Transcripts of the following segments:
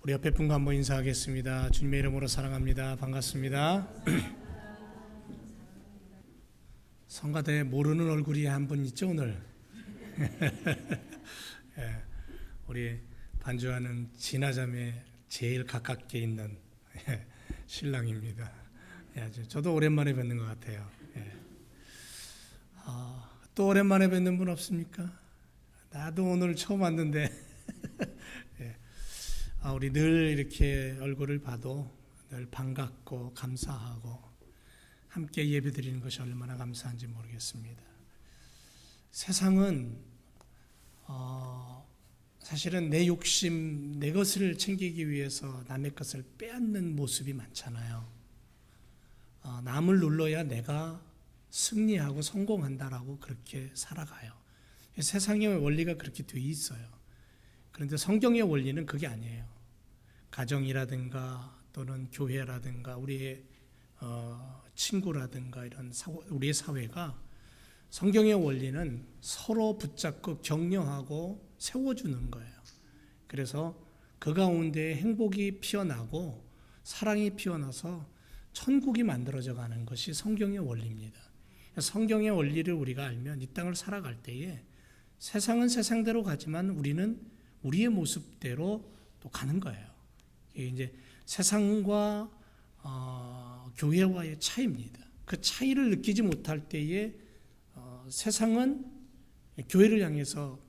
우리 옆에 분과 한번 인사하겠습니다. 주님의 이름으로 사랑합니다. 반갑습니다. 성가대에 모르는 얼굴이 한 분 있죠 오늘? 예, 우리 반주하는 진아자매 제일 가깝게 있는 신랑입니다. 예, 저도 오랜만에 뵙는 것 같아요. 예. 또 오랜만에 뵙는 분 없습니까? 나도 오늘 처음 왔는데 예. 우리 늘 이렇게 얼굴을 봐도 늘 반갑고 감사하고 함께 예배드리는 것이 얼마나 감사한지 모르겠습니다. 세상은 사실은 내 욕심, 내 것을 챙기기 위해서 남의 것을 빼앗는 모습이 많잖아요. 남을 눌러야 내가 승리하고 성공한다라고 그렇게 살아가요. 세상의 원리가 그렇게 돼 있어요. 그런데 성경의 원리는 그게 아니에요. 가정이라든가 또는 교회라든가 우리의 친구라든가 이런 우리의 사회가 성경의 원리는 서로 붙잡고 격려하고 세워주는 거예요. 그래서 그 가운데 행복이 피어나고 사랑이 피어나서 천국이 만들어져 가는 것이 성경의 원리입니다. 성경의 원리를 우리가 알면 이 땅을 살아갈 때에 세상은 세상대로 가지만 우리는 우리의 모습대로 또 가는 거예요. 이게 이제 세상과 교회와의 차이입니다. 그 차이를 느끼지 못할 때에 세상은 교회를 향해서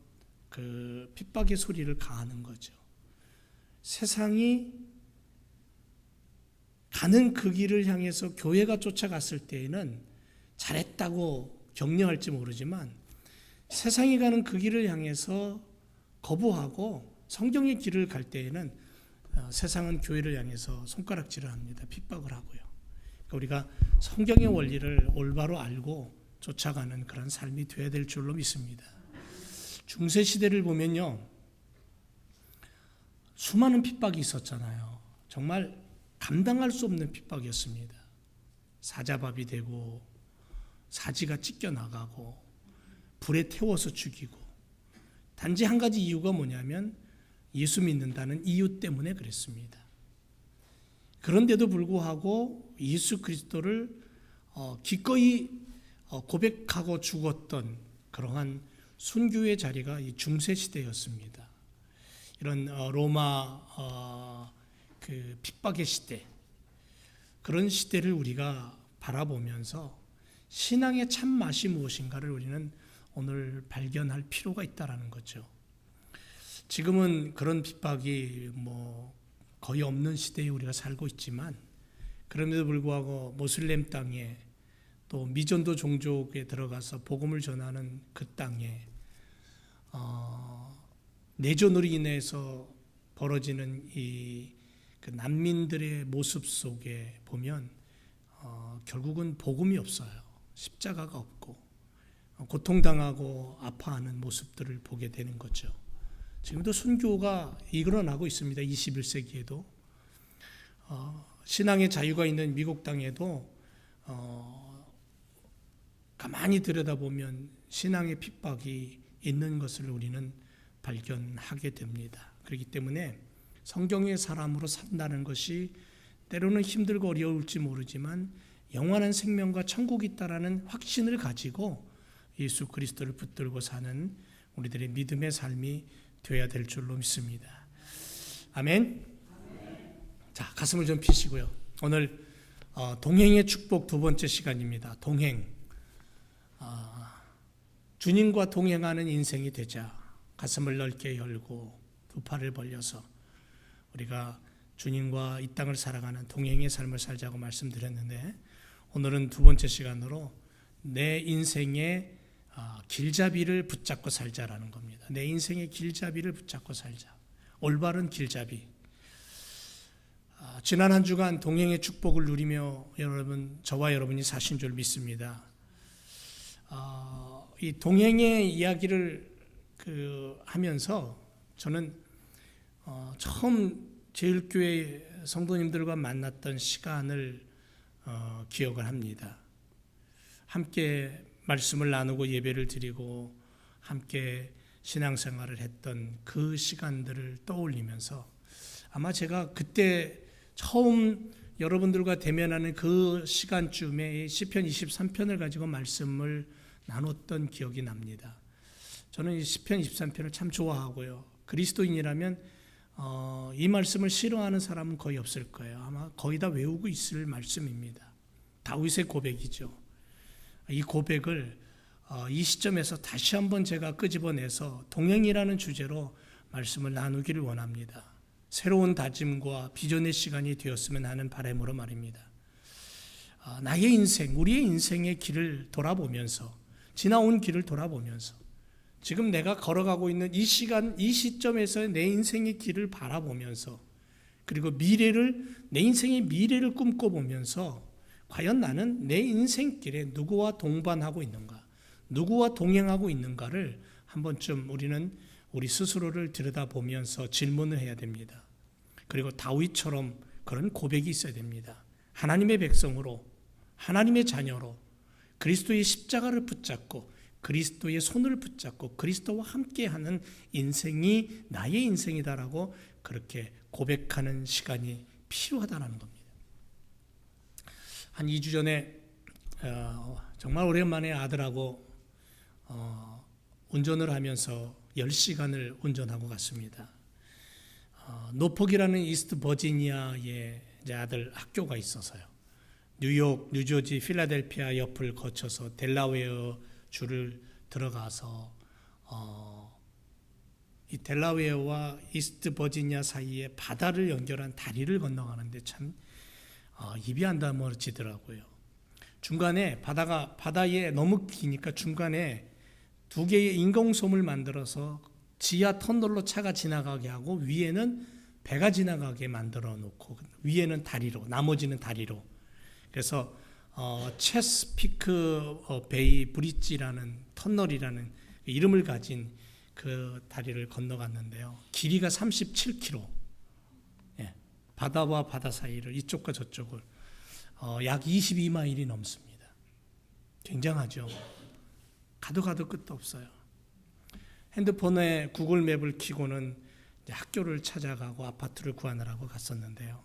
그 핍박의 소리를 가하는 거죠. 세상이 가는 그 길을 향해서 교회가 쫓아갔을 때에는 잘했다고 격려할지 모르지만 세상이 가는 그 길을 향해서 거부하고 성경의 길을 갈 때에는 세상은 교회를 향해서 손가락질을 합니다. 핍박을 하고요. 그러니까 우리가 성경의 원리를 올바로 알고 쫓아가는 그런 삶이 되어야 될 줄로 믿습니다. 중세 시대를 보면요, 수많은 핍박이 있었잖아요. 정말 감당할 수 없는 핍박이었습니다. 사자밥이 되고 사지가 찢겨나가고 불에 태워서 죽이고, 단지 한 가지 이유가 뭐냐면 예수 믿는다는 이유 때문에 그랬습니다. 그런데도 불구하고 예수 그리스도를 기꺼이 고백하고 죽었던 그러한 순교의 자리가 이 중세 시대였습니다. 이런 로마 그 핍박의 시대, 그런 시대를 우리가 바라보면서 신앙의 참 맛이 무엇인가를 우리는 오늘 발견할 필요가 있다라는 거죠. 지금은 그런 핍박이 거의 없는 시대에 우리가 살고 있지만, 그럼에도 불구하고 모슬렘 땅에 또 미전도 종족에 들어가서 복음을 전하는 그 땅에 내전으로 인해서 벌어지는 그 난민들의 모습 속에 보면 결국은 복음이 없어요. 십자가가 없고 고통당하고 아파하는 모습들을 보게 되는 거죠. 지금도 순교가 일어나고 있습니다. 21세기에도 신앙의 자유가 있는 미국 땅에도 가만히 들여다보면 신앙의 핍박이 있는 것을 우리는 발견하게 됩니다. 그렇기 때문에 성경의 사람으로 산다는 것이 때로는 힘들고 어려울지 모르지만 영원한 생명과 천국이 있다라는 확신을 가지고 예수 그리스도를 붙들고 사는 우리들의 믿음의 삶이 되어야 될 줄로 믿습니다. 아멘. 자, 가슴을 좀 피시고요. 오늘 동행의 축복 두 번째 시간입니다. 동행. 주님과 동행하는 인생이 되자 가슴을 넓게 열고 두 팔을 벌려서 우리가 주님과 이 땅을 살아가는 동행의 삶을 살자고 말씀드렸는데, 오늘은 두 번째 시간으로 내 인생의 길잡이를 붙잡고 살자라는 겁니다. 내 인생의 길잡이를 붙잡고 살자. 올바른 길잡이. 지난 한 주간 동행의 축복을 누리며 저와 여러분이 사신 줄 믿습니다. 이 동행의 이야기를 하면서 저는 처음 제일교회 성도님들과 만났던 시간을 기억을 합니다. 함께 말씀을 나누고 예배를 드리고 함께 신앙생활을 했던 그 시간들을 떠올리면서 아마 제가 그때 처음 여러분들과 대면하는 그 시간쯤에 시편 23편을 가지고 말씀을 나눴던 기억이 납니다. 저는 이 시편 23편을 참 좋아하고요. 그리스도인이라면 이 말씀을 싫어하는 사람은 거의 없을 거예요. 아마 거의 다 외우고 있을 말씀입니다. 다윗의 고백이죠. 이 고백을 이 시점에서 다시 한번 제가 끄집어내서 동행이라는 주제로 말씀을 나누기를 원합니다. 새로운 다짐과 비전의 시간이 되었으면 하는 바람으로 말입니다. 나의 인생, 우리의 인생의 길을 돌아보면서, 지나온 길을 돌아보면서, 지금 내가 걸어가고 있는 이 시간, 이 시점에서 내 인생의 길을 바라보면서, 그리고 내 인생의 미래를 꿈꿔보면서 과연 나는 내 인생길에 누구와 동반하고 있는가, 누구와 동행하고 있는가를 한 번쯤 우리는 우리 스스로를 들여다보면서 질문을 해야 됩니다. 그리고 다윗처럼 그런 고백이 있어야 됩니다. 하나님의 백성으로, 하나님의 자녀로 그리스도의 십자가를 붙잡고 그리스도의 손을 붙잡고 그리스도와 함께하는 인생이 나의 인생이다라고 그렇게 고백하는 시간이 필요하다는 겁니다. 한 2주 전에 정말 오랜만에 아들하고 운전을 하면서 10시간을 운전하고 갔습니다. 노폭이라는 이스트 버지니아의 아들 학교가 있어서요. 뉴욕, 뉴저지, 필라델피아 옆을 거쳐서 델라웨어 주를 들어가서 이 델라웨어와 이스트 버지니아 사이에 바다를 연결한 다리를 건너가는데 참 입이 안 다물어지더라고요. 중간에 바다에 너무 기니까 중간에 2개의 인공섬을 만들어서 지하 터널로 차가 지나가게 하고 위에는 배가 지나가게 만들어 놓고 위에는 다리로, 나머지는 다리로. 그래서 체스피크 베이 브릿지라는 터널이라는 이름을 가진 그 다리를 건너갔는데요. 길이가 37km. 예, 바다와 바다 사이를 이쪽과 저쪽을 약 22마일이 넘습니다. 굉장하죠. 가도 끝도 없어요. 핸드폰에 구글 맵을 켜고는 학교를 찾아가고 아파트를 구하느라고 갔었는데요.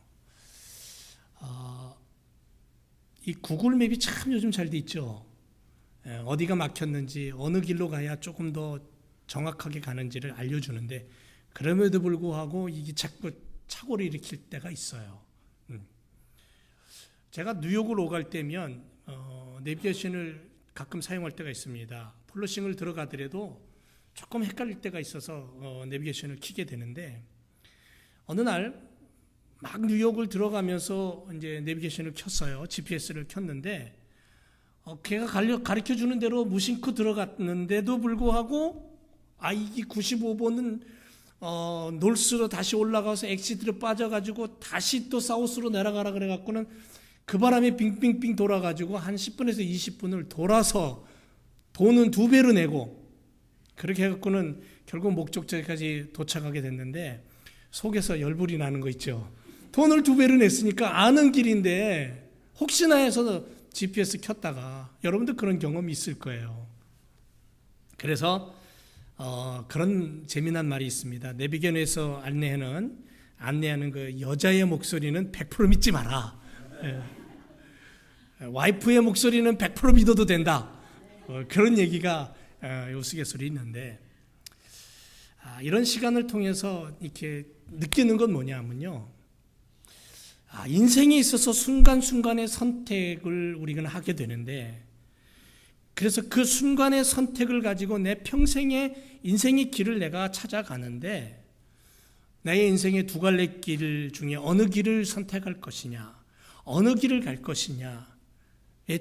이 구글 맵이 참 요즘 잘 돼 있죠. 어디가 막혔는지 어느 길로 가야 조금 더 정확하게 가는지를 알려주는데 그럼에도 불구하고 이게 자꾸 착오를 일으킬 때가 있어요. 제가 뉴욕을 오갈 때면 내비게이션을 가끔 사용할 때가 있습니다. 플러싱을 들어가더라도 조금 헷갈릴 때가 있어서 내비게이션을 켜게 되는데 어느 날 막 뉴욕을 들어가면서 이제 내비게이션을 켰어요. GPS를 켰는데 걔가 가르쳐 주는 대로 무심코 들어갔는데도 불구하고 이게 95번은 놀스로 다시 올라가서 엑시트로 빠져가지고 다시 또 사우스로 내려가라 그래갖고는 그 바람에 빙빙빙 돌아가지고 한 10분에서 20분을 돌아서 돈은 2배로 내고 그렇게 해갖고는 결국 목적지까지 도착하게 됐는데 속에서 열불이 나는 거 있죠. 돈을 2배로 냈으니까 아는 길인데 혹시나 해서 GPS 켰다가 여러분들 그런 경험이 있을 거예요. 그래서 그런 재미난 말이 있습니다. 내비게이션에서 안내하는 그 여자의 목소리는 100% 믿지 마라. 와이프의 목소리는 100% 믿어도 된다. 그런 얘기가 우스갯소리 있는데 이런 시간을 통해서 이렇게 느끼는 건 뭐냐면요. 인생에 있어서 순간순간의 선택을 우리가 하게 되는데 그래서 그 순간의 선택을 가지고 내 평생의 인생의 길을 내가 찾아가는데 나의 인생의 2갈래 길 중에 어느 길을 선택할 것이냐, 어느 길을 갈 것이냐에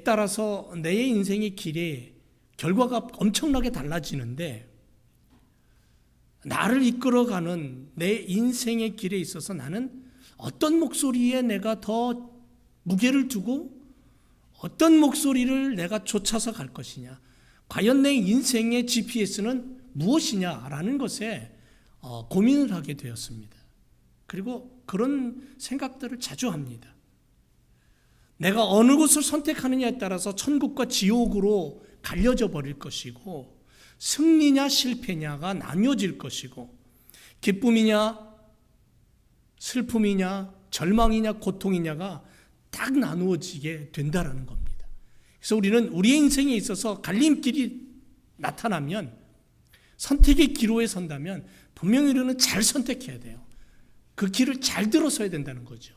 따라서 내 인생의 길에 결과가 엄청나게 달라지는데 나를 이끌어가는 내 인생의 길에 있어서 나는 어떤 목소리에 내가 더 무게를 두고 어떤 목소리를 내가 쫓아서 갈 것이냐, 과연 내 인생의 GPS는 무엇이냐라는 것에 고민을 하게 되었습니다. 그리고 그런 생각들을 자주 합니다. 내가 어느 곳을 선택하느냐에 따라서 천국과 지옥으로 갈려져 버릴 것이고 승리냐 실패냐가 나뉘어질 것이고 기쁨이냐 슬픔이냐 절망이냐 고통이냐가 딱 나누어지게 된다라는 겁니다. 그래서 우리는 우리의 인생에 있어서 갈림길이 나타나면, 선택의 기로에 선다면 분명히 우리는 잘 선택해야 돼요. 그 길을 잘 들어서야 된다는 거죠.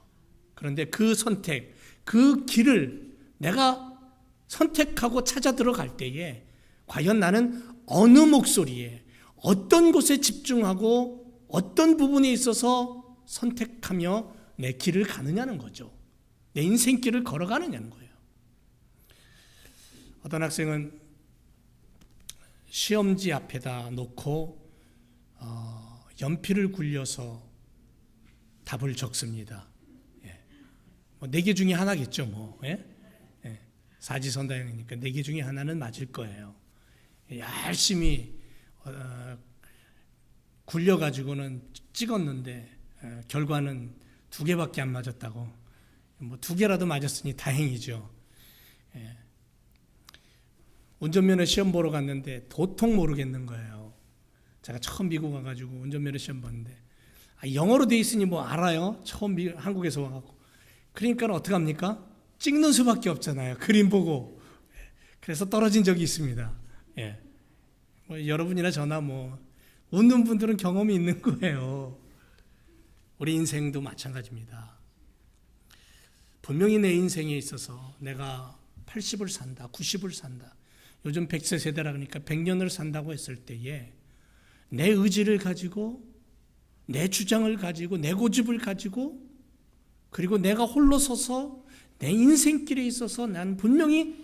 그런데 그 선택, 그 길을 내가 선택하고 찾아 들어갈 때에 과연 나는 어느 목소리에, 어떤 곳에 집중하고 어떤 부분에 있어서 선택하며 내 길을 가느냐는 거죠. 내 인생길을 걸어가느냐는 거예요. 어떤 학생은 시험지 앞에다 놓고 연필을 굴려서 답을 적습니다. 뭐 4개 중에 하나겠죠. 뭐. 사지선다형이니까 4개 중에 하나는 맞을 거예요. 열심히 굴려가지고는 찍었는데 결과는 2개밖에 안 맞았다고. 뭐 2개라도 맞았으니 다행이죠. 운전면허 시험 보러 갔는데 도통 모르겠는 거예요. 제가 처음 미국 와가지고 운전면허 시험 봤는데 영어로 돼 있으니 뭐 알아요. 처음 한국에서 와가지고. 그러니까 어떻게 합니까? 찍는 수밖에 없잖아요. 그림 보고. 그래서 떨어진 적이 있습니다. 뭐 여러분이나 저나 뭐 웃는 분들은 경험이 있는 거예요. 우리 인생도 마찬가지입니다. 분명히 내 인생에 있어서 내가 80을 산다, 90을 산다. 요즘 100세 세대라 그러니까 100년을 산다고 했을 때에 내 의지를 가지고, 내 주장을 가지고, 내 고집을 가지고, 그리고 내가 홀로 서서 내 인생길에 있어서 나는 분명히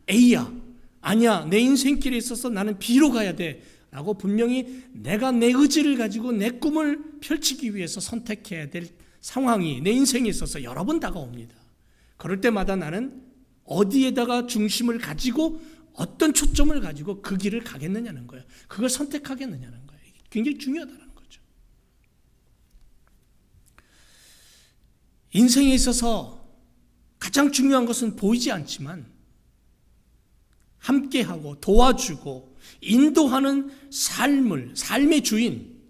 A야, 아니야, 내 인생길에 있어서 나는 B로 가야 돼 라고 분명히 내가 내 의지를 가지고 내 꿈을 펼치기 위해서 선택해야 될 상황이 내 인생에 있어서 여러 번 다가옵니다. 그럴 때마다 나는 어디에다가 중심을 가지고 어떤 초점을 가지고 그 길을 가겠느냐는 거예요. 그걸 선택하겠느냐는 거예요. 굉장히 중요하다는 거죠. 인생에 있어서 가장 중요한 것은 보이지 않지만 함께하고 도와주고 인도하는 삶의 주인,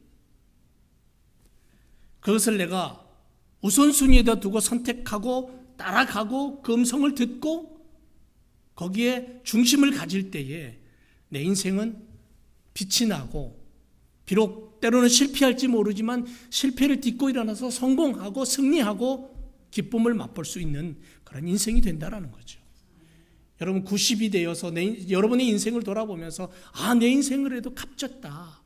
그것을 내가 우선순위에다 두고 선택하고 따라가고 그 음성을 듣고 거기에 중심을 가질 때에 내 인생은 빛이 나고, 비록 때로는 실패할지 모르지만 실패를 딛고 일어나서 성공하고 승리하고 기쁨을 맛볼 수 있는 그런 인생이 된다는 거죠. 여러분 90이 되어서 여러분의 인생을 돌아보면서 내 인생을 해도 값졌다,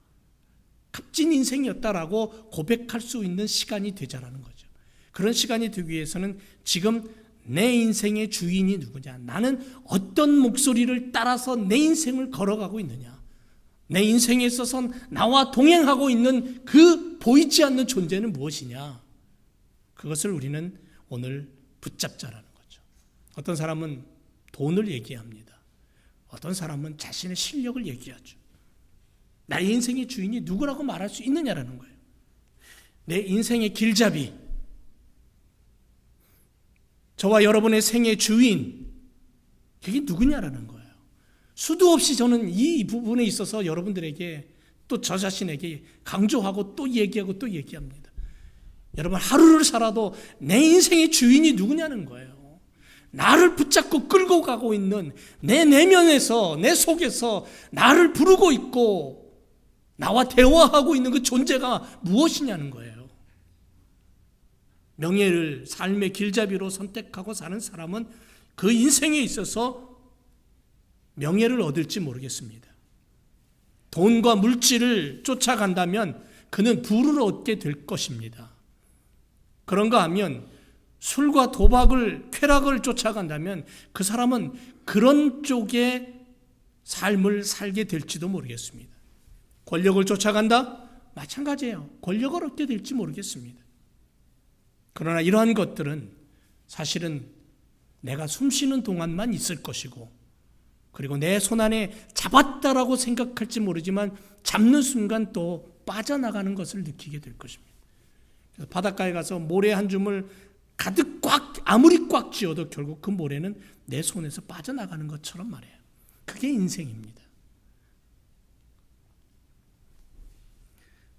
값진 인생이었다라고 고백할 수 있는 시간이 되자라는 거죠. 그런 시간이 되기 위해서는 지금 내 인생의 주인이 누구냐, 나는 어떤 목소리를 따라서 내 인생을 걸어가고 있느냐, 내 인생에 있어서 나와 동행하고 있는 그 보이지 않는 존재는 무엇이냐, 그것을 우리는 오늘 붙잡자라는 거죠. 어떤 사람은 돈을 얘기합니다. 어떤 사람은 자신의 실력을 얘기하죠. 나의 인생의 주인이 누구라고 말할 수 있느냐라는 거예요. 내 인생의 길잡이, 저와 여러분의 생의 주인, 그게 누구냐라는 거예요. 수도 없이 저는 이 부분에 있어서 여러분들에게 또 저 자신에게 강조하고 또 얘기하고 또 얘기합니다. 여러분 하루를 살아도 내 인생의 주인이 누구냐는 거예요. 나를 붙잡고 끌고 가고 있는 내 내면에서, 내 속에서 나를 부르고 있고 나와 대화하고 있는 그 존재가 무엇이냐는 거예요. 명예를 삶의 길잡이로 선택하고 사는 사람은 그 인생에 있어서 명예를 얻을지 모르겠습니다. 돈과 물질을 쫓아간다면 그는 부를 얻게 될 것입니다. 그런가 하면 술과 도박을, 쾌락을 쫓아간다면 그 사람은 그런 쪽의 삶을 살게 될지도 모르겠습니다. 권력을 쫓아간다? 마찬가지예요. 권력을 얻게 될지 모르겠습니다. 그러나 이러한 것들은 사실은 내가 숨쉬는 동안만 있을 것이고, 그리고 내 손 안에 잡았다라고 생각할지 모르지만 잡는 순간 또 빠져나가는 것을 느끼게 될 것입니다. 그래서 바닷가에 가서 모래 한 줌을 가득 아무리 꽉 쥐어도 결국 그 모래는 내 손에서 빠져나가는 것처럼 말이에요. 그게 인생입니다.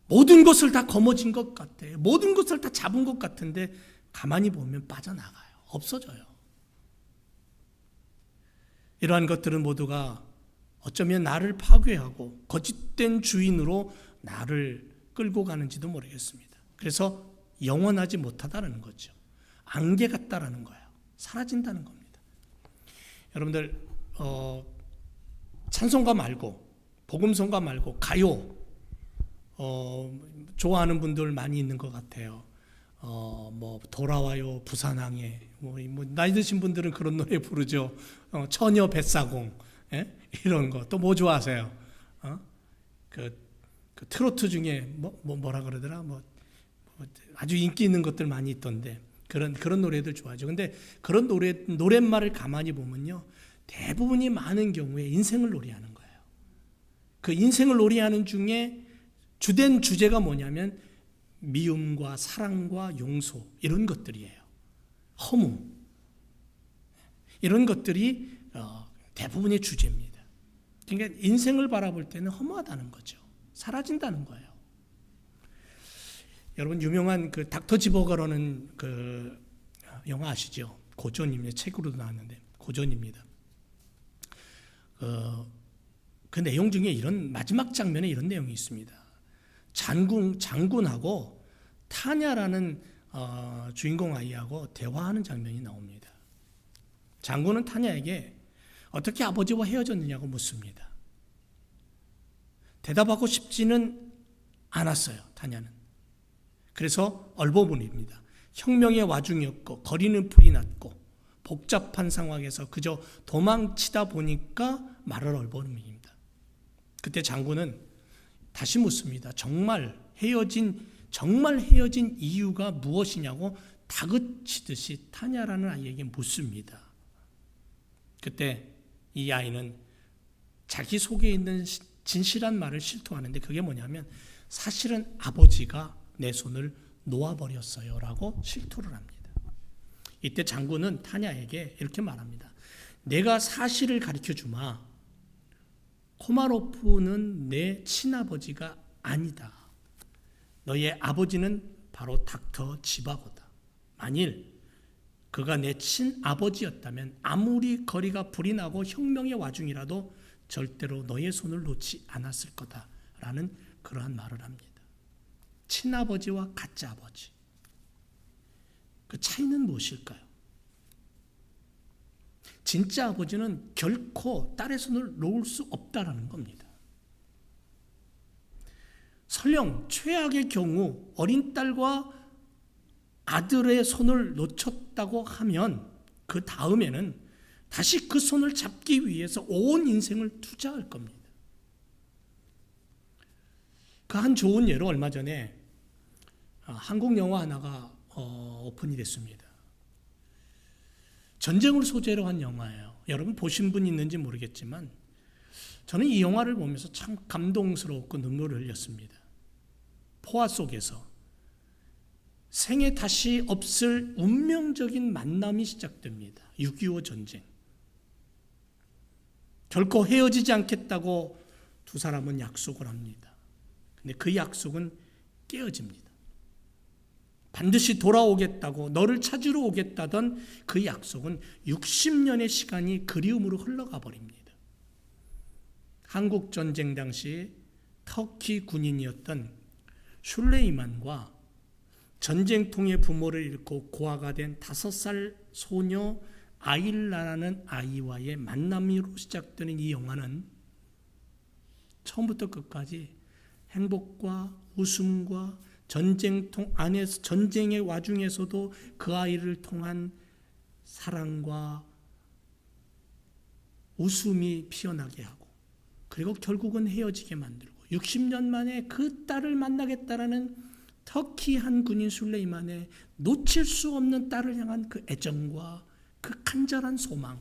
모든 것을 다 거머쥔 것 같아요. 모든 것을 다 잡은 것 같은데 가만히 보면 빠져나가요. 없어져요. 이러한 것들은 모두가 어쩌면 나를 파괴하고 거짓된 주인으로 나를 끌고 가는지도 모르겠습니다. 그래서 영원하지 못하다는 거죠. 안개 같다라는 거예요. 사라진다는 겁니다. 여러분들 찬송가 말고 복음성가 말고 가요 좋아하는 분들 많이 있는 것 같아요. 뭐 돌아와요 부산항에 뭐 나이 드신 분들은 그런 노래 부르죠. 처녀 뱃사공 이런 거. 또 뭐 좋아하세요? 그 트로트 중에 뭐라 그러더라? 아주 인기 있는 것들 많이 있던데 그런 노래들 좋아하죠. 근데 그런 노랫말을 가만히 보면요, 대부분이 많은 경우에 인생을 놀이하는 거예요. 그 인생을 놀이하는 중에 주된 주제가 뭐냐면 미움과 사랑과 용서 이런 것들이에요. 허무 이런 것들이 대부분의 주제입니다. 그러니까 인생을 바라볼 때는 허무하다는 거죠. 사라진다는 거예요. 여러분 유명한 그 닥터 지버거라는 그 영화 아시죠? 고전입니다. 책으로도 나왔는데 고전입니다. 그 내용 중에 이런 마지막 장면에 이런 내용이 있습니다. 장군하고 타냐라는 주인공 아이하고 대화하는 장면이 나옵니다. 장군은 타냐에게 어떻게 아버지와 헤어졌느냐고 묻습니다. 대답하고 싶지는 않았어요. 타냐는. 그래서 얼버무립니다. 혁명의 와중이었고 거리는 불이 났고 복잡한 상황에서 그저 도망치다 보니까 말을 얼버무립니다. 그때 장군은 다시 묻습니다. 정말 헤어진 이유가 무엇이냐고 다그치듯이 타냐라는 아이에게 묻습니다. 그때 이 아이는 자기 속에 있는 진실한 말을 실토하는데 그게 뭐냐면 사실은 아버지가 내 손을 놓아버렸어요 라고 실토를 합니다. 이때 장군은 타냐에게 이렇게 말합니다. 내가 사실을 가르쳐주마. 코마로프는 내 친아버지가 아니다. 너의 아버지는 바로 닥터 지바고다. 만일 그가 내 친아버지였다면 아무리 거리가 불이 나고 혁명의 와중이라도 절대로 너의 손을 놓지 않았을 거다라는 그러한 말을 합니다. 친아버지와 가짜 아버지. 그 차이는 무엇일까요? 진짜 아버지는 결코 딸의 손을 놓을 수 없다라는 겁니다. 설령 최악의 경우 어린 딸과 아들의 손을 놓쳤다고 하면 그 다음에는 다시 그 손을 잡기 위해서 온 인생을 투자할 겁니다. 그 한 좋은 예로 얼마 전에 한국 영화 하나가 오픈이 됐습니다. 전쟁을 소재로 한 영화예요. 여러분 보신 분 있는지 모르겠지만 저는 이 영화를 보면서 참 감동스럽고 눈물을 흘렸습니다. 포화 속에서 생에 다시 없을 운명적인 만남이 시작됩니다. 6.25 전쟁. 결코 헤어지지 않겠다고 두 사람은 약속을 합니다. 근데 그 약속은 깨어집니다. 반드시 돌아오겠다고 너를 찾으러 오겠다던 그 약속은 60년의 시간이 그리움으로 흘러가 버립니다. 한국 전쟁 당시 터키 군인이었던 슐레이만과 전쟁통의 부모를 잃고 고아가 된 5살 소녀 아일라라는 아이와의 만남으로 시작되는 이 영화는 처음부터 끝까지 행복과 웃음과 전쟁통 안에서 전쟁의 와중에서도 그 아이를 통한 사랑과 웃음이 피어나게 하고 그리고 결국은 헤어지게 만들고 60년 만에 그 딸을 만나겠다라는 터키 한 군인 술레이만의 놓칠 수 없는 딸을 향한 그 애정과 그 간절한 소망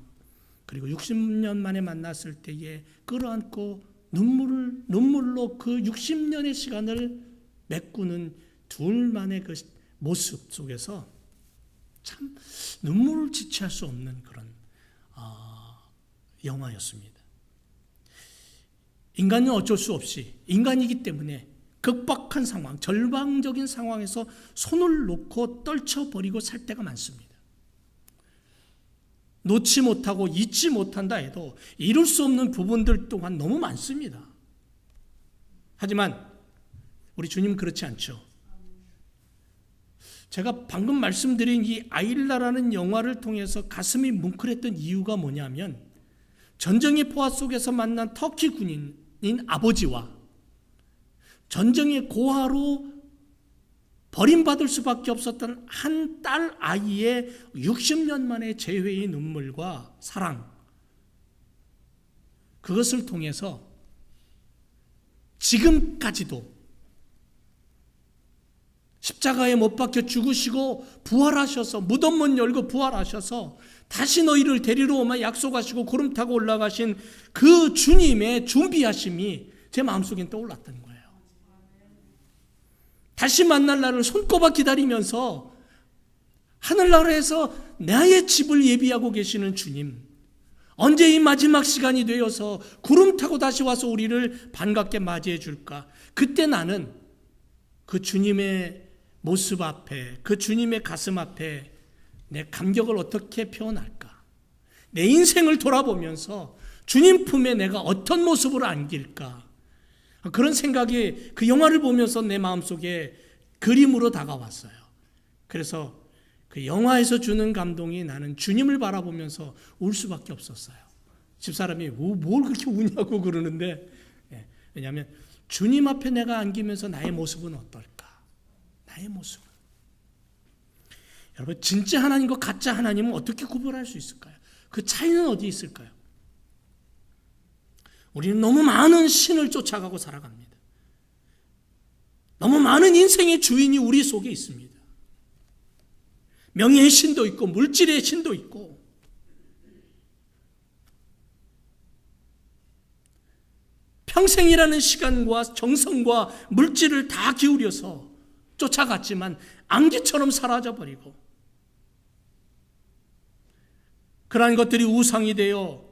그리고 60년 만에 만났을 때에 끌어안고 눈물로 그 60년의 시간을 메꾸는 둘만의 그 모습 속에서 참 눈물을 지체할 수 없는 그런 영화였습니다. 인간은 어쩔 수 없이 인간이기 때문에 극박한 상황, 절망적인 상황에서 손을 놓고 떨쳐버리고 살 때가 많습니다. 놓지 못하고 잊지 못한다 해도 이룰 수 없는 부분들 또한 너무 많습니다. 하지만 우리 주님 그렇지 않죠. 제가 방금 말씀드린 이 아일라라는 영화를 통해서 가슴이 뭉클했던 이유가 뭐냐면 전쟁의 포화 속에서 만난 터키 군인인 아버지와 전쟁의 고아로 버림받을 수밖에 없었던 한 딸 아이의 60년 만의 재회의 눈물과 사랑, 그것을 통해서 지금까지도 십자가에 못 박혀 죽으시고 부활하셔서 무덤 문 열고 부활하셔서 다시 너희를 데리러 오마 약속하시고 구름 타고 올라가신 그 주님의 준비하심이 제 마음속엔 떠올랐던 거예요. 다시 만날 날을 손꼽아 기다리면서 하늘나라에서 나의 집을 예비하고 계시는 주님, 언제 이 마지막 시간이 되어서 구름 타고 다시 와서 우리를 반갑게 맞이해 줄까? 그때 나는 그 주님의 모습 앞에, 그 주님의 가슴 앞에 내 감격을 어떻게 표현할까? 내 인생을 돌아보면서 주님 품에 내가 어떤 모습으로 안길까? 그런 생각이 그 영화를 보면서 내 마음속에 그림으로 다가왔어요. 그래서 그 영화에서 주는 감동이 나는 주님을 바라보면서 울 수밖에 없었어요. 집사람이 뭘 그렇게 우냐고 그러는데, 왜냐하면 주님 앞에 내가 안기면서 나의 모습은 어떨까? 나의 모습은. 여러분, 진짜 하나님과 가짜 하나님은 어떻게 구별할 수 있을까요? 그 차이는 어디 있을까요? 우리는 너무 많은 신을 쫓아가고 살아갑니다. 너무 많은 인생의 주인이 우리 속에 있습니다. 명예의 신도 있고 물질의 신도 있고, 평생이라는 시간과 정성과 물질을 다 기울여서 쫓아갔지만 안개처럼 사라져버리고, 그러한 것들이 우상이 되어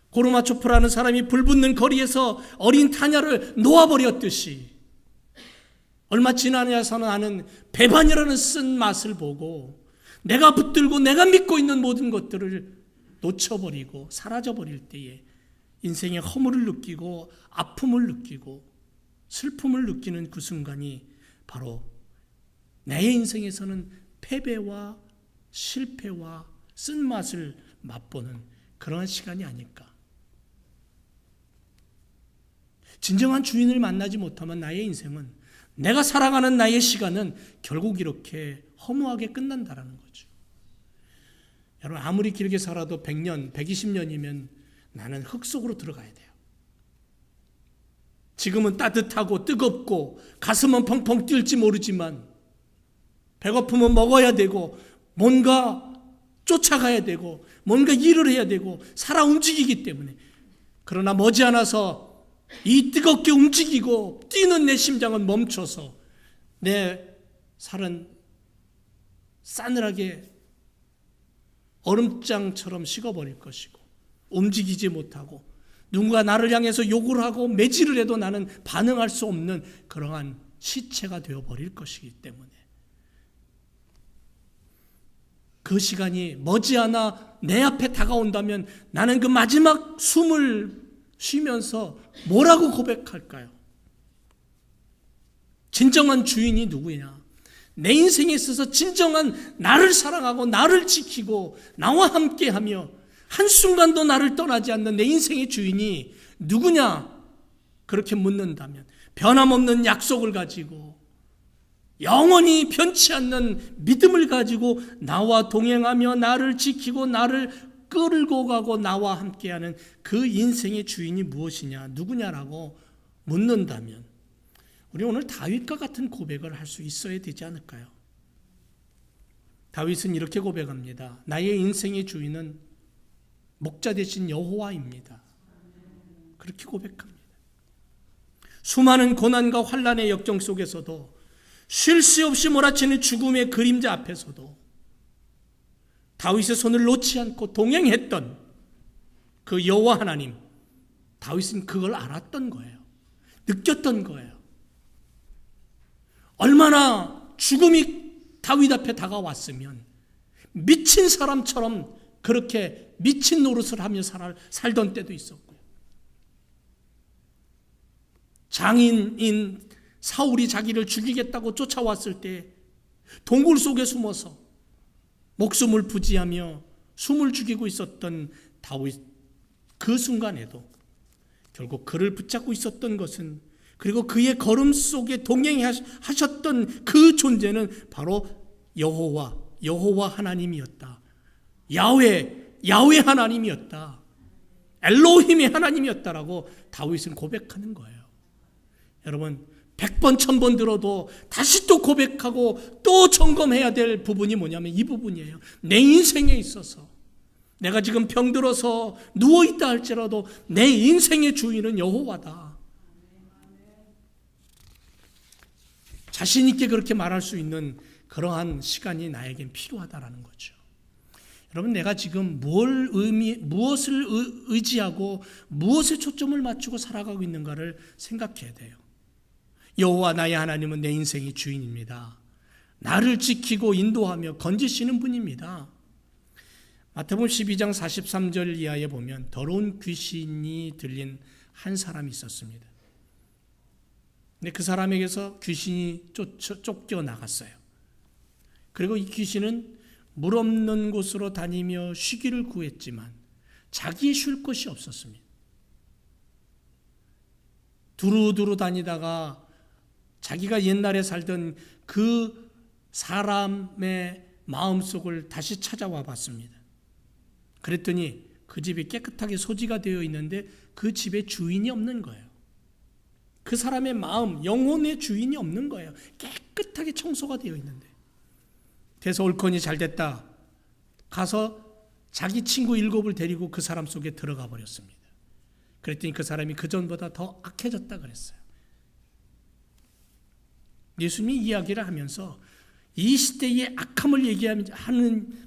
고르마초프라는 사람이 불붙는 거리에서 어린 타냐를 놓아버렸듯이 얼마 지나냐서 나는 배반이라는 쓴맛을 보고 내가 붙들고 내가 믿고 있는 모든 것들을 놓쳐버리고 사라져버릴 때에 인생의 허물을 느끼고 아픔을 느끼고 슬픔을 느끼는 그 순간이 바로 내 인생에서는 패배와 실패와 쓴맛을 맛보는 그러한 시간이 아닐까. 진정한 주인을 만나지 못하면 나의 인생은, 내가 살아가는 나의 시간은 결국 이렇게 허무하게 끝난다라는 거죠. 여러분, 아무리 길게 살아도 100년, 120년이면 나는 흙 속으로 들어가야 돼요. 지금은 따뜻하고 뜨겁고 가슴은 펑펑 뛸지 모르지만 배고프면 먹어야 되고 뭔가 쫓아가야 되고 뭔가 일을 해야 되고 살아 움직이기 때문에, 그러나 머지않아서 이 뜨겁게 움직이고 뛰는 내 심장은 멈춰서 내 살은 싸늘하게 얼음장처럼 식어버릴 것이고 움직이지 못하고 누군가 나를 향해서 욕을 하고 매질을 해도 나는 반응할 수 없는 그러한 시체가 되어버릴 것이기 때문에 그 시간이 머지않아 내 앞에 다가온다면 나는 그 마지막 숨을 쉬면서 뭐라고 고백할까요? 진정한 주인이 누구냐? 내 인생에 있어서 진정한 나를 사랑하고 나를 지키고 나와 함께하며 한순간도 나를 떠나지 않는 내 인생의 주인이 누구냐? 그렇게 묻는다면 변함없는 약속을 가지고 영원히 변치 않는 믿음을 가지고 나와 동행하며 나를 지키고 나를 끌고 가고 나와 함께하는 그 인생의 주인이 무엇이냐, 누구냐라고 묻는다면 우리 오늘 다윗과 같은 고백을 할 수 있어야 되지 않을까요? 다윗은 이렇게 고백합니다. 나의 인생의 주인은 목자 되신 여호와입니다. 그렇게 고백합니다. 수많은 고난과 환난의 역경 속에서도 쉴 새 없이 몰아치는 죽음의 그림자 앞에서도 다윗의 손을 놓지 않고 동행했던 그 여호와 하나님, 다윗은 그걸 알았던 거예요. 느꼈던 거예요. 얼마나 죽음이 다윗 앞에 다가왔으면 미친 사람처럼 그렇게 미친 노릇을 하며 살던 때도 있었고요. 장인인 사울이 자기를 죽이겠다고 쫓아왔을 때 동굴 속에 숨어서 목숨을 부지하며 숨을 죽이고 있었던 다윗, 그 순간에도 결국 그를 붙잡고 있었던 것은, 그리고 그의 걸음 속에 동행하셨던 그 존재는 바로 여호와 하나님이었다. 야훼 하나님이었다. 엘로힘의 하나님이었다라고 다윗은 고백하는 거예요. 여러분, 100번 1000번 들어도 다시 또 고백하고 또 점검해야 될 부분이 뭐냐면 이 부분이에요. 내 인생에 있어서 내가 지금 병들어서 누워있다 할지라도 내 인생의 주인은 여호와다. 자신 있게 그렇게 말할 수 있는 그러한 시간이 나에겐 필요하다라는 거죠. 여러분, 내가 지금 무엇을 의지하고 무엇에 초점을 맞추고 살아가고 있는가를 생각해야 돼요. 여호와 나의 하나님은 내 인생의 주인입니다. 나를 지키고 인도하며 건지시는 분입니다. 마태복음 12장 43절 이하에 보면 더러운 귀신이 들린 한 사람이 있었습니다. 근데 그 사람에게서 귀신이 쫓겨나갔어요. 그리고 이 귀신은 물 없는 곳으로 다니며 쉬기를 구했지만 자기의 쉴 곳이 없었습니다. 두루두루 다니다가 자기가 옛날에 살던 그 사람의 마음속을 다시 찾아와 봤습니다. 그랬더니 그 집이 깨끗하게 소지가 되어 있는데 그 집에 주인이 없는 거예요. 그 사람의 마음, 영혼의 주인이 없는 거예요. 깨끗하게 청소가 되어 있는데. 그래서 옳거니 잘됐다. 가서 자기 친구 7을 데리고 그 사람 속에 들어가 버렸습니다. 그랬더니 그 사람이 그전보다 더 악해졌다 그랬어요. 예수님이 이야기를 하면서 이 시대의 악함을 얘기하는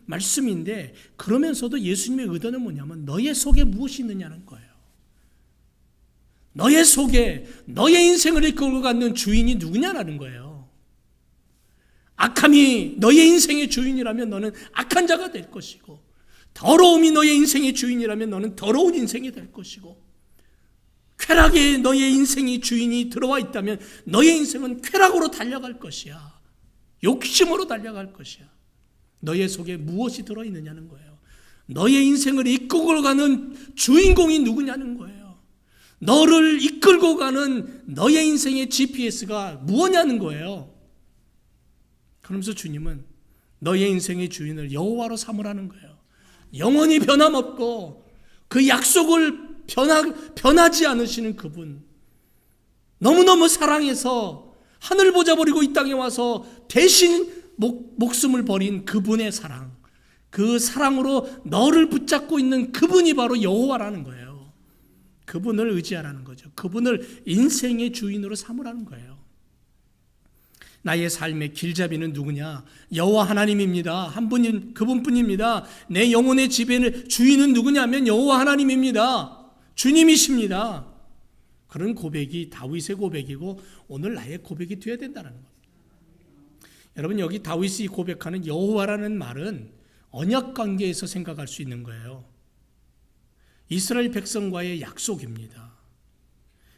말씀인데, 그러면서도 예수님의 의도는 뭐냐면 너의 속에 무엇이 있느냐는 거예요. 너의 속에 너의 인생을 이끌고 가는 주인이 누구냐라는 거예요. 악함이 너의 인생의 주인이라면 너는 악한 자가 될 것이고, 더러움이 너의 인생의 주인이라면 너는 더러운 인생이 될 것이고, 쾌락에 너의 인생의 주인이 들어와 있다면 너의 인생은 쾌락으로 달려갈 것이야. 욕심으로 달려갈 것이야. 너의 속에 무엇이 들어있느냐는 거예요. 너의 인생을 이끌고 가는 주인공이 누구냐는 거예요. 너를 이끌고 가는 너의 인생의 GPS가 무엇냐는 거예요. 그러면서 주님은 너의 인생의 주인을 여호와로 삼으라는 거예요. 영원히 변함없고 그 약속을 변하지 않으시는 그분, 너무너무 사랑해서 하늘 보자 버리고 이 땅에 와서 대신 목숨을 버린 그분의 사랑, 그 사랑으로 너를 붙잡고 있는 그분이 바로 여호와라는 거예요. 그분을 의지하라는 거죠. 그분을 인생의 주인으로 삼으라는 거예요. 나의 삶의 길잡이는 누구냐? 여호와 하나님입니다. 한 분인 그분뿐입니다. 내 영혼의 지배는 주인은 누구냐면 여호와 하나님입니다. 주님이십니다. 그런 고백이 다윗의 고백이고 오늘 나의 고백이 되어야 된다는 겁니다. 여러분, 여기 다윗이 고백하는 여호와라는 말은 언약 관계에서 생각할 수 있는 거예요. 이스라엘 백성과의 약속입니다.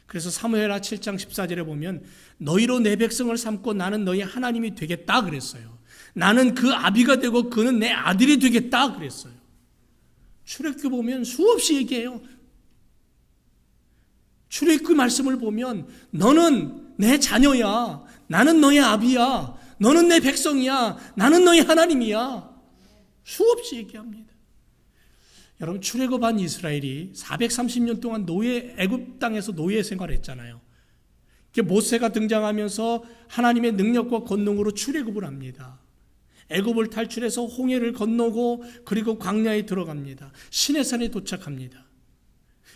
그래서 사무엘하 7장 14절에 보면 너희로 내 백성을 삼고 나는 너희 하나님이 되겠다 그랬어요. 나는 그 아비가 되고 그는 내 아들이 되겠다 그랬어요. 출애굽기 보면 수없이 얘기해요. 출애굽기 말씀을 보면 너는 내 자녀야, 나는 너의 아비야, 너는 내 백성이야, 나는 너의 하나님이야. 수없이 얘기합니다. 여러분, 출애굽한 이스라엘이 430년 동안 애굽 땅에서 노예 생활했잖아요. 모세가 등장하면서 하나님의 능력과 권능으로 출애굽을 합니다. 애굽을 탈출해서 홍해를 건너고 그리고 광야에 들어갑니다. 시내산에 도착합니다.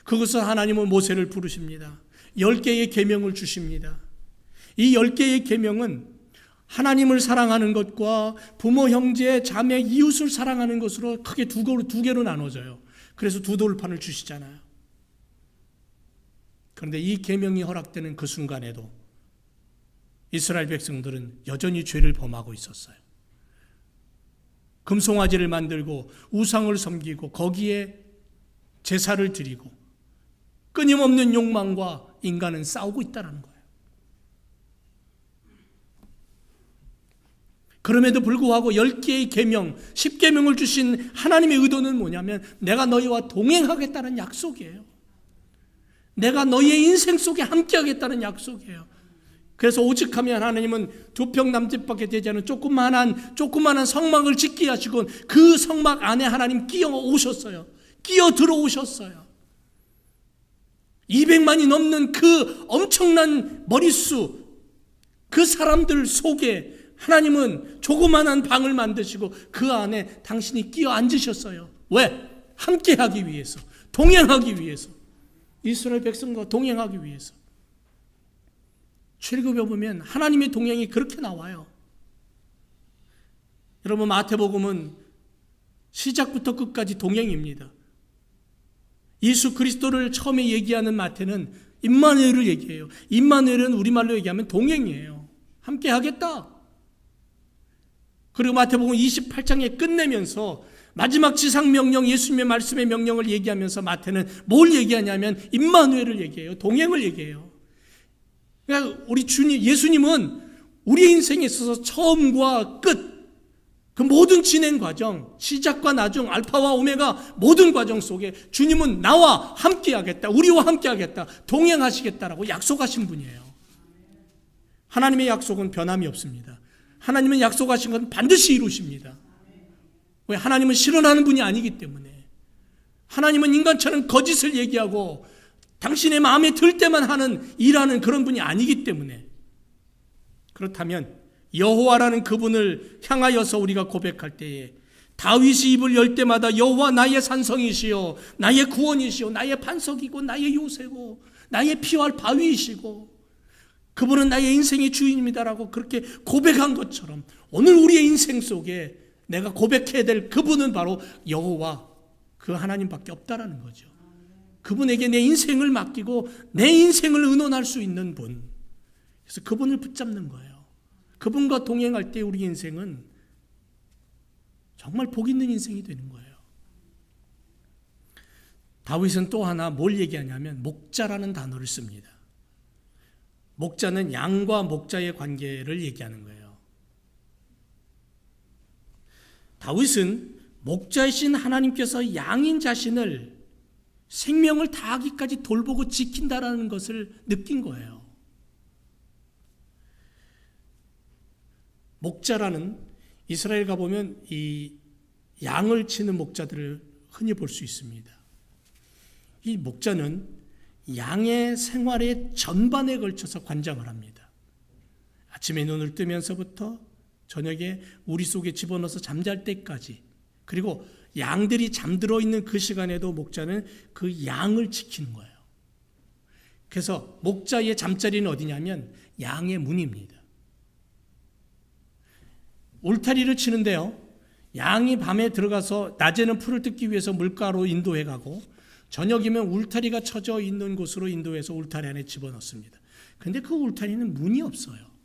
그것을 하나님은 모세를 부르십니다. 10개의 계명을 주십니다. 이 10개의 계명은 하나님을 사랑하는 것과 부모, 형제, 자매, 이웃을 사랑하는 것으로 크게 두 개로 나눠져요. 그래서 두 돌판을 주시잖아요. 그런데 이 계명이 허락되는 그 순간에도 이스라엘 백성들은 여전히 죄를 범하고 있었어요. 금송아지를 만들고 우상을 섬기고 거기에 제사를 드리고 끊임없는 욕망과 인간은 싸우고 있다는 거예요. 그럼에도 불구하고 10개의 계명, 10계명을 주신 하나님의 의도는 뭐냐면 내가 너희와 동행하겠다는 약속이에요. 내가 너희의 인생 속에 함께하겠다는 약속이에요. 그래서 오직하면 하나님은 두 평 남짓밖에 되지 않은 조그마한 성막을 짓게 하시고 그 성막 안에 하나님 끼어 오셨어요. 끼어 들어오셨어요. 200만이 넘는 그 엄청난 머릿수, 그 사람들 속에 하나님은 조그마한 방을 만드시고 그 안에 당신이 끼어 앉으셨어요. 왜? 함께하기 위해서, 동행하기 위해서, 이스라엘 백성과 동행하기 위해서. 출애굽에 보면 하나님의 동행이 그렇게 나와요. 여러분, 마태복음은 시작부터 끝까지 동행입니다. 예수 그리스도를 처음에 얘기하는 마태는 임마누엘을 얘기해요. 임마누엘은 우리말로 얘기하면 동행이에요. 함께 하겠다. 그리고 마태복음 28장에 끝내면서 마지막 지상명령, 예수님의 말씀의 명령을 얘기하면서 마태는 뭘 얘기하냐면 임마누엘을 얘기해요. 동행을 얘기해요. 그러니까 우리 주님, 예수님은 우리 인생에 있어서 처음과 끝, 그 모든 진행 과정, 시작과 나중, 알파와 오메가 모든 과정 속에 주님은 나와 함께 하겠다, 우리와 함께 하겠다, 동행하시겠다라고 약속하신 분이에요. 하나님의 약속은 변함이 없습니다. 하나님은 약속하신 건 반드시 이루십니다. 왜? 하나님은 실현하는 분이 아니기 때문에. 하나님은 인간처럼 거짓을 얘기하고 당신의 마음에 들 때만 일하는 그런 분이 아니기 때문에. 그렇다면 여호와라는 그분을 향하여서 우리가 고백할 때에 다윗이 입을 열 때마다 여호와 나의 산성이시요 나의 구원이시요 나의 반석이고 나의 요새고 나의 피할 바위이시고 그분은 나의 인생의 주인입니다라고 그렇게 고백한 것처럼 오늘 우리의 인생 속에 내가 고백해야 될 그분은 바로 여호와, 그 하나님밖에 없다라는 거죠. 그분에게 내 인생을 맡기고 내 인생을 의논할 수 있는 분. 그래서 그분을 붙잡는 거예요. 그분과 동행할 때 우리 인생은 정말 복 있는 인생이 되는 거예요. 다윗은 또 하나 뭘 얘기하냐면 목자라는 단어를 씁니다. 목자는 양과 목자의 관계를 얘기하는 거예요. 다윗은 목자이신 하나님께서 양인 자신을 생명을 다하기까지 돌보고 지킨다라는 것을 느낀 거예요. 목자라는, 이스라엘 가보면 이 양을 치는 목자들을 흔히 볼 수 있습니다. 이 목자는 양의 생활의 전반에 걸쳐서 관장을 합니다. 아침에 눈을 뜨면서부터 저녁에 우리 속에 집어넣어서 잠잘 때까지, 그리고 양들이 잠들어 있는 그 시간에도 목자는 그 양을 지키는 거예요. 그래서 목자의 잠자리는 어디냐면 양의 문입니다. 울타리를 치는데요, 양이 밤에 들어가서 낮에는 풀을 뜯기 위해서 물가로 인도해 가고 저녁이면 울타리가 쳐져 있는 곳으로 인도해서 울타리 안에 집어넣습니다. 그런데 그 울타리는 문이 없어요.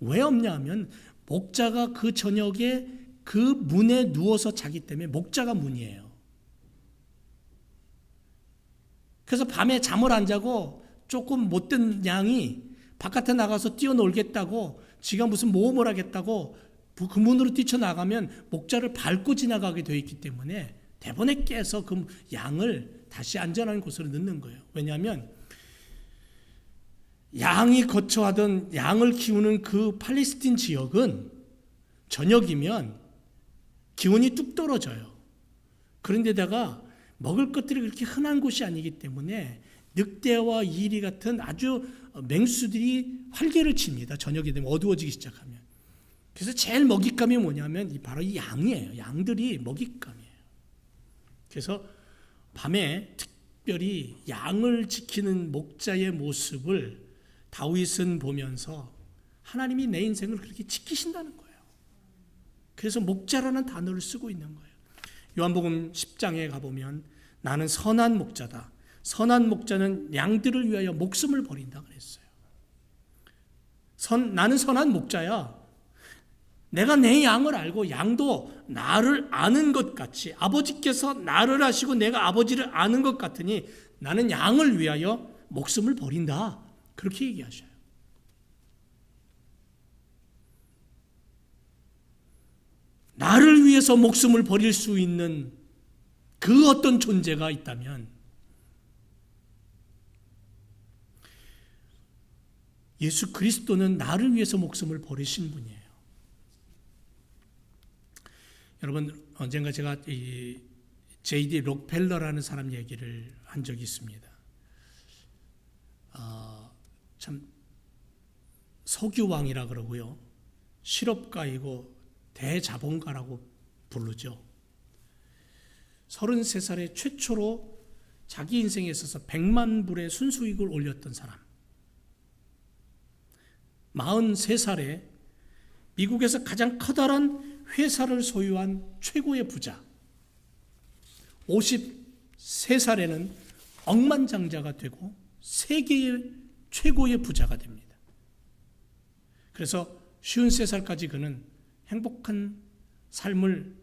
왜 없냐 하면 목자가 그 저녁에 그 문에 누워서 자기 때문에 목자가 문이에요. 그래서 밤에 잠을 안 자고 조금 못된 양이 바깥에 나가서 뛰어놀겠다고, 지가 무슨 모험을 하겠다고 그 문으로 뛰쳐나가면 목자를 밟고 지나가게 되어 있기 때문에 대번에 깨서 그 양을 다시 안전한 곳으로 넣는 거예요. 왜냐하면 양이 거처하던, 양을 키우는 그 팔레스틴 지역은 저녁이면 기온이 뚝 떨어져요. 그런데다가 먹을 것들이 그렇게 흔한 곳이 아니기 때문에 늑대와 이리 같은 아주 맹수들이 활개를 칩니다. 저녁이 되면 어두워지기 시작하면. 그래서 제일 먹잇감이 뭐냐면 바로 이 양이에요. 양들이 먹잇감이에요. 그래서 밤에 특별히 양을 지키는 목자의 모습을 다윗은 보면서 하나님이 내 인생을 그렇게 지키신다는 거예요. 그래서 목자라는 단어를 쓰고 있는 거예요. 요한복음 10장에 가보면 나는 선한 목자다. 선한 목자는 양들을 위하여 목숨을 버린다 그랬어요. 나는 선한 목자야. 내가 내 양을 알고 양도 나를 아는 것 같이 아버지께서 나를 아시고 내가 아버지를 아는 것 같으니 나는 양을 위하여 목숨을 버린다. 그렇게 얘기하셔요. 나를 위해서 목숨을 버릴 수 있는 그 어떤 존재가 있다면 예수 그리스도는 나를 위해서 목숨을 버리신 분이에요. 여러분, 언젠가 제가 이 J.D. 록펠러라는 사람 얘기를 한 적이 있습니다. 참 석유왕이라 그러고요. 실업가이고 대자본가라고 부르죠. 33살에 최초로 자기 인생에 있어서 100만 불의 순수익을 올렸던 사람. 43살에 미국에서 가장 커다란 회사를 소유한 최고의 부자. 53살에는 억만장자가 되고 세계의 최고의 부자가 됩니다. 그래서 53살까지 그는 행복한 삶을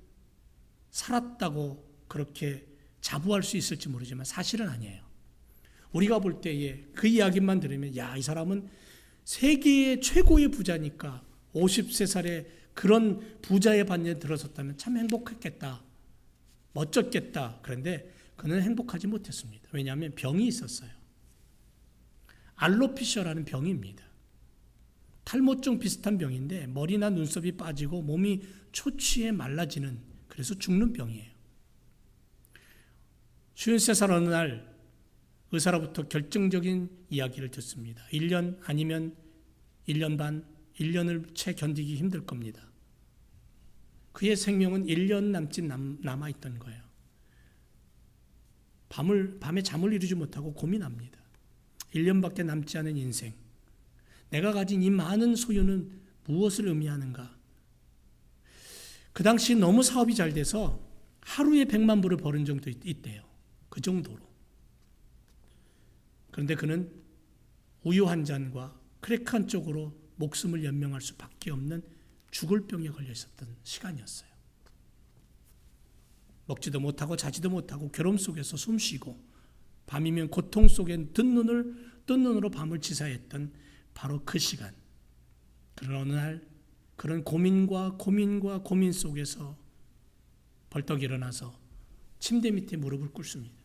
살았다고 그렇게 자부할 수 있을지 모르지만 사실은 아니에요. 우리가 볼 때에 그 이야기만 들으면 야, 이 사람은 세계의 최고의 부자니까 53살에 그런 부자의 반열에 들어섰다면 참 행복했겠다. 멋졌겠다. 그런데 그는 행복하지 못했습니다. 왜냐하면 병이 있었어요. 알로피시아라는 병입니다. 탈모증 비슷한 병인데 머리나 눈썹이 빠지고 몸이 초취해 말라지는, 그래서 죽는 병이에요. 53살 어느 날 의사로부터 결정적인 이야기를 듣습니다. 1년 아니면 1년 반, 1년을 채 견디기 힘들 겁니다. 그의 생명은 1년 남짓 남아있던 거예요. 밤에 잠을 이루지 못하고 고민합니다. 1년밖에 남지 않은 인생. 내가 가진 이 많은 소유는 무엇을 의미하는가? 그 당시 너무 사업이 잘 돼서 하루에 100만 불을 버는 정도 있대요. 그 정도로. 그런데 그는 우유 한 잔과 크래크 한 쪽으로 목숨을 연명할 수밖에 없는 죽을 병에 걸려 있었던 시간이었어요. 먹지도 못하고 자지도 못하고 괴로움 속에서 숨쉬고 밤이면 고통 속에 뜬 눈으로 밤을 지새했던 바로 그 시간. 그런 어느 날 그런 고민과 고민 속에서 벌떡 일어나서 침대 밑에 무릎을 꿇습니다.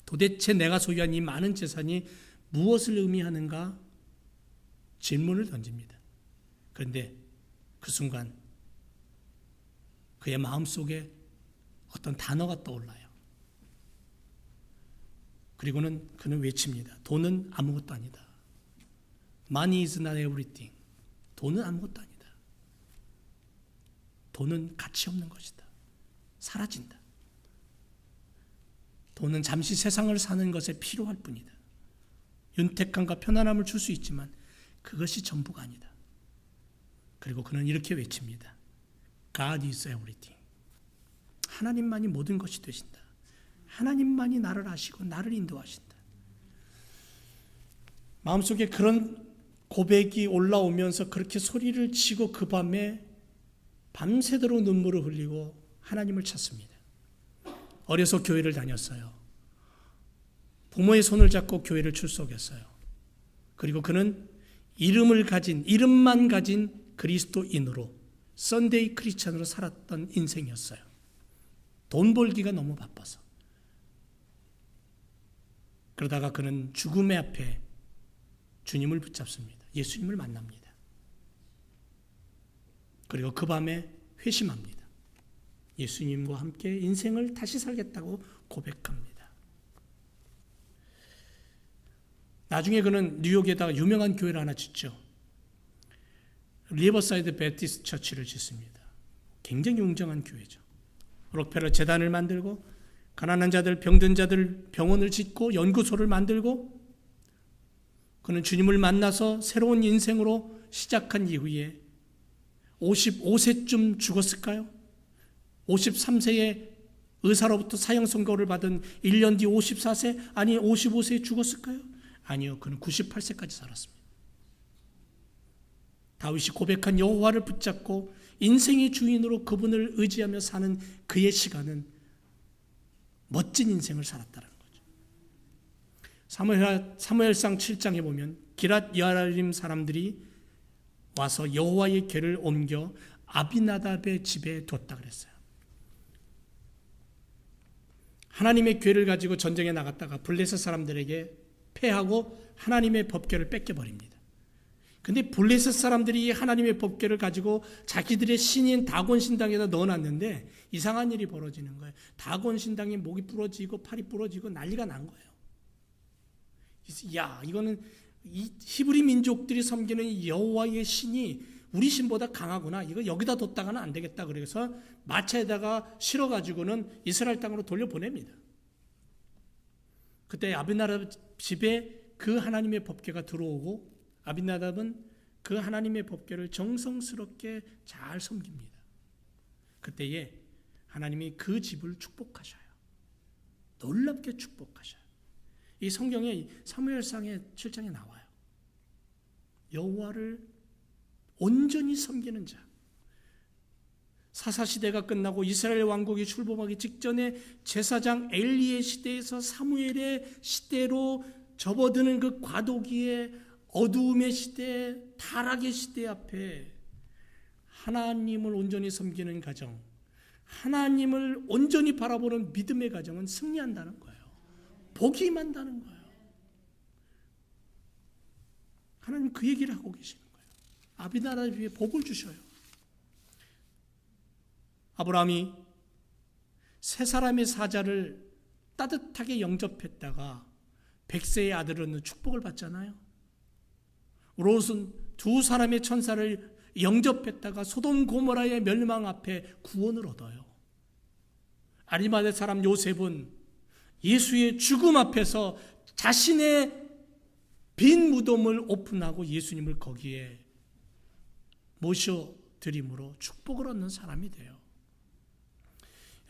도대체 내가 소유한 이 많은 재산이 무엇을 의미하는가 질문을 던집니다. 그런데 그 순간 그의 마음속에 어떤 단어가 떠올라요. 그리고는 그는 외칩니다. 돈은 아무것도 아니다. Money is not everything. 돈은 아무것도 아니다. 돈은 가치 없는 것이다. 사라진다. 돈은 잠시 세상을 사는 것에 필요할 뿐이다. 윤택함과 편안함을 줄 수 있지만 그것이 전부가 아니다. 그리고 그는 이렇게 외칩니다. God is everything. 하나님만이 모든 것이 되신다. 하나님만이 나를 아시고 나를 인도하신다. 마음속에 그런 고백이 올라오면서 그렇게 소리를 치고 그 밤에 밤새도록 눈물을 흘리고 하나님을 찾습니다. 어려서 교회를 다녔어요. 부모의 손을 잡고 교회를 출석했어요. 그리고 그는 이름만 가진 그리스도인으로 썬데이 크리스찬으로 살았던 인생이었어요. 돈 벌기가 너무 바빠서. 그러다가 그는 죽음의 앞에 주님을 붙잡습니다. 예수님을 만납니다. 그리고 그 밤에 회심합니다. 예수님과 함께 인생을 다시 살겠다고 고백합니다. 나중에 그는 뉴욕에다가 유명한 교회를 하나 짓죠. 리버사이드 베티스트 처치를 짓습니다. 굉장히 웅장한 교회죠. 록펠러 재단을 만들고 가난한 자들, 병든 자들 병원을 짓고 연구소를 만들고 그는 주님을 만나서 새로운 인생으로 시작한 이후에 55세쯤 죽었을까요? 53세에 의사로부터 사형 선고를 받은 1년 뒤 54세 아니 55세에 죽었을까요? 아니요. 그는 98세까지 살았습니다. 다윗이 고백한 여호와를 붙잡고 인생의 주인으로 그분을 의지하며 사는 그의 시간은 멋진 인생을 살았다는 거죠. 사무엘상 7장에 보면 기랏 여아림 사람들이 와서 여호와의 궤를 옮겨 아비나답의 집에 뒀다 그랬어요. 하나님의 궤를 가지고 전쟁에 나갔다가 블레셋 사람들에게 패하고 하나님의 법궤를 뺏겨버립니다. 근데 블레셋 사람들이 하나님의 법궤를 가지고 자기들의 신인 다곤 신당에다 넣어놨는데 이상한 일이 벌어지는 거예요. 다곤 신당이 목이 부러지고 팔이 부러지고 난리가 난 거예요. 야, 이거는 이 히브리 민족들이 섬기는 여호와의 신이 우리 신보다 강하구나. 이거 여기다 뒀다가는 안 되겠다. 그래서 마차에다가 실어가지고는 이스라엘 땅으로 돌려보냅니다. 그때 아비나답 집에 그 하나님의 법궤가 들어오고 아비나답은 그 하나님의 법궤를 정성스럽게 잘 섬깁니다. 그때에 하나님이 그 집을 축복하셔요. 놀랍게 축복하셔요. 이 성경에 사무엘상의 7장에 나와요. 여호와를 온전히 섬기는 자. 사사시대가 끝나고 이스라엘 왕국이 출범하기 직전에 제사장 엘리의 시대에서 사무엘의 시대로 접어드는 그 과도기의 어두움의 시대, 타락의 시대 앞에 하나님을 온전히 섬기는 가정, 하나님을 온전히 바라보는 믿음의 가정은 승리한다는 거예요. 복이 임한다는 거예요. 하나님 그 얘기를 하고 계시는 거예요. 아비나답에 복을 주셔요. 아브라함이 세 사람의 사자를 따뜻하게 영접했다가 100세의 아들은 축복을 받잖아요. 롯은 두 사람의 천사를 영접했다가 소돔 고모라의 멸망 앞에 구원을 얻어요. 아리마대 사람 요셉은 예수의 죽음 앞에서 자신의 빈 무덤을 오픈하고 예수님을 거기에 모셔드림으로 축복을 얻는 사람이 돼요.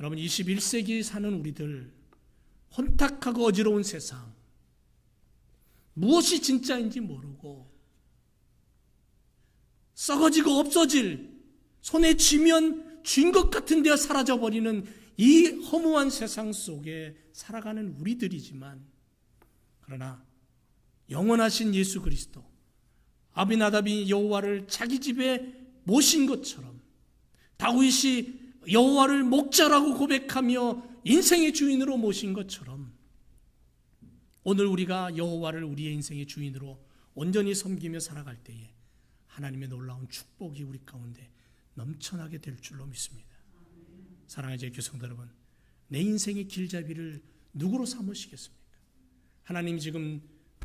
여러분, 21세기 사는 우리들, 혼탁하고 어지러운 세상, 무엇이 진짜인지 모르고 썩어지고 없어질, 손에 쥐면 쥔 것 같은 데가 사라져버리는 이 허무한 세상 속에 살아가는 우리들이지만, 그러나 영원하신 예수 그리스도, 아비나답이 여호와를 자기 집에 모신 것처럼 다윗이 여호와를 목자라고 고백하며 인생의 주인으로 모신 것처럼 오늘 우리가 여호와를 우리의 인생의 주인으로 온전히 섬기며 살아갈 때에 하나님의 놀라운 축복이 우리 가운데 넘쳐나게 될 줄로 믿습니다. 사랑하는 제 교성들 여러분, 내 인생의 길잡이를 누구로 삼으시겠습니까? 하나님 지금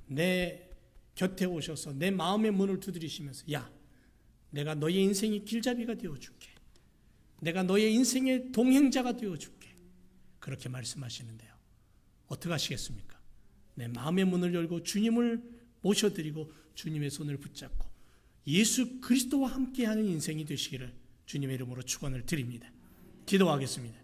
내 곁에 오셔서 내 마음의 문을 두드리시면서, 야, 내가 너의 인생의 길잡이가 되어줄게. 내가 너의 인생의 동행자가 되어줄게. 그렇게 말씀하시는데요. 어떻게 하시겠습니까? 내 마음의 문을 열고 주님을 모셔드리고 주님의 손을 붙잡고 예수 그리스도와 함께하는 인생이 되시기를 주님의 이름으로 축원을 드립니다. 기도하겠습니다.